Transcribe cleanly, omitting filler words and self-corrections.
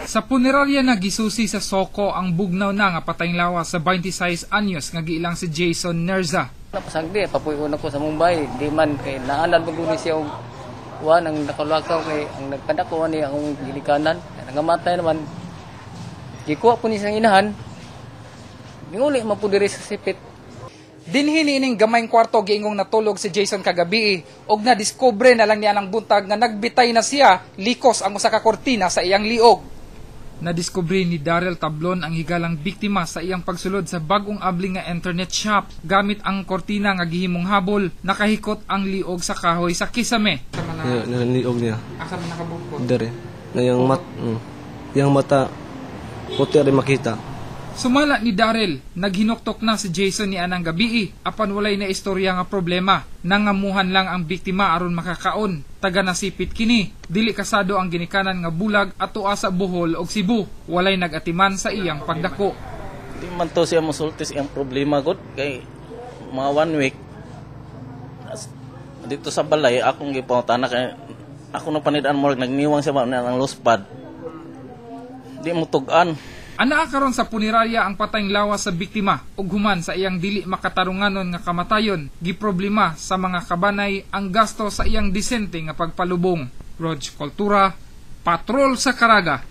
Sa punerarya na gisusi sa Soko ang bugnaw na nga patayng lawas sa 26 anyos nga giilang si Jason Nerza. Napasagdi, papuyon ako sa Mumbai. Di man kay naanan pag-uni siya ang nakalakaw kay ang nagpadako ni akong gilikanan. Nangamatay naman. Gikuha po ni siyang inahan. Nguli mapudiri sa sipit. Dinhin ining gamayng kwarto giingong natulog si Jason kagabi og na-discover na lang niya ng buntag nga nagbitay na siya likos ang usa ka kortina sa iyang liog. Nadiskubre ni Daryl Tablon ang higalang biktima sa iyang pagsulod sa bagong abling nga internet shop. Gamit ang kortina nga gihimong habol, nakahikot ang liog sa kahoy sa kisame. Liog niya. Asa man nakabukod? Dari. Na yung mata puti rin makita. Sumala ni Daryl, naghinuktok na si Jason ni anang gabi apan walay na istorya nga problema. Nangamuhan lang ang biktima aron makakaon. Taga nasipit kini. Dili kasado ang ginikanan nga bulag ato sa Bohol og Cebu. Walay nagatiman sa iyang pagdako. Di man to siya musultis ang problema gud kay mga 1 week dito sa balay akong gipangutana kay ako na panidaan mo nagniwang siya ng lospad. Di mo tugan. Anaa karon sa punerarya ang patayng lawas sa biktima ug human sa iyang dili makatarunganon nga kamatayon, giproblema sa mga kabanay ang gasto sa iyang disente nga pagpalubong. Rog Kultura, Patrol sa Caraga.